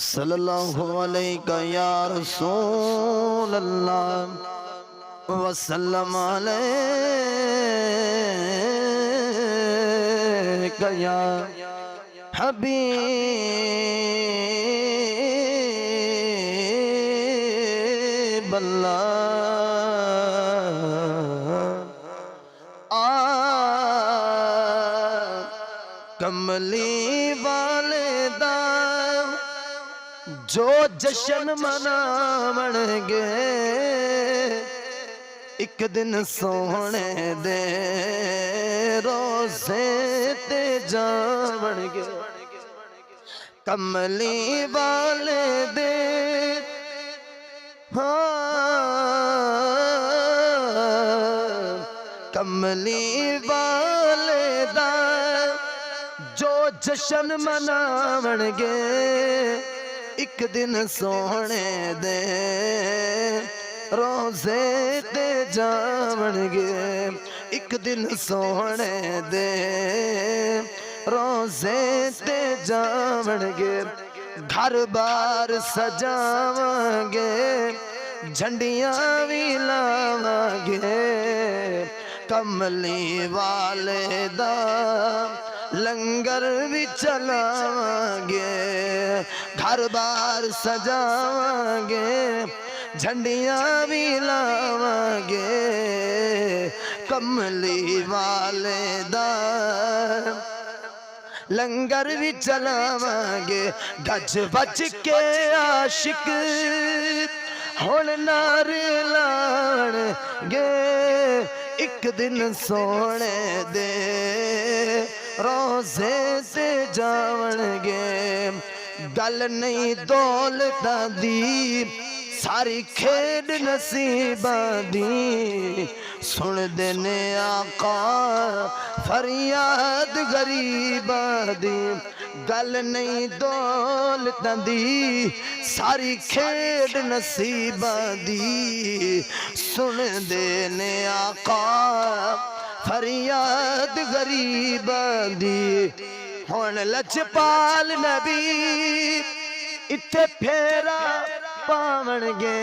صلی اللہ علیہ یا رسول اللہ وسلم علیہ یا حبیب اللہ کملی والدہ جو جشن مناون گے ایک دن سونے دے روزے تے جاون گے کملی والدے کملی والدہ جو جشن مناون گے ایک دن سونے دے روزے تے جاون گے ایک دن سونے دے روزے تے جاون گے گھر بار سجاواں گے جھنڈیاں بھی لاواں گے کملی والدہ لنگر بھی چلاواں گے گھر بار سجاواں گے جھنڈیاں بھی لاواں گے کملی والدہ لنگر بھی چلاواں گے گج بج کے عاشق ہن نار لان گے ایک دن سونے دے روزے سے جاون گے گل نہیں دولتاں دی ساری کھیڈ نصیباں دی سن دینے آقا فریاد غریباں دی گل نہیں دولتاں دی ساری کھیڈ نصیباں دی سن دینے آقا فریاد غریباں دی ہن لجپال نبی اتھے پھیرا پاون گے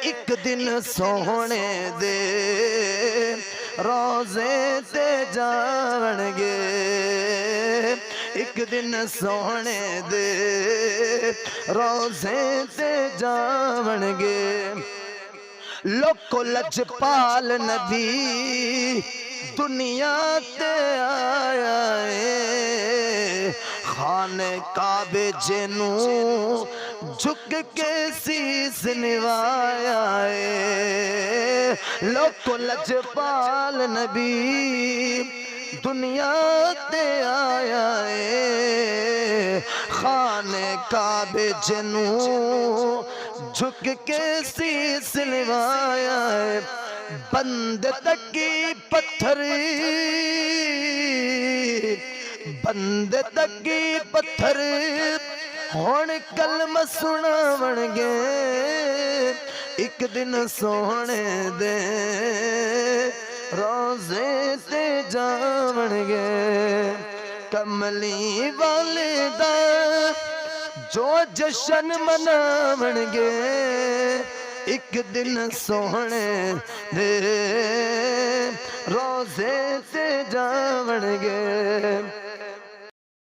ایک دن سونے دے روزے تے جاون گے ایک دن سونے دے روزے تے جاون گے لوکو لجپال نبی دنیا تے آیا ہے خانے کعبے جنوں جھک کے سیس نوایا ہے لوکو لجپال نبی دنیا تے آیا ہے خانے کعبے جنوں جھک کے سیس نوایا ہے بند تکی پتھر بند تکی پتھر ہون کلمہ سناون گے ایک دن سونے دے روزے تے جاون گے کملی والدہ جو جشن مناون گے ایک دن سونے دے روزے تے جاون گے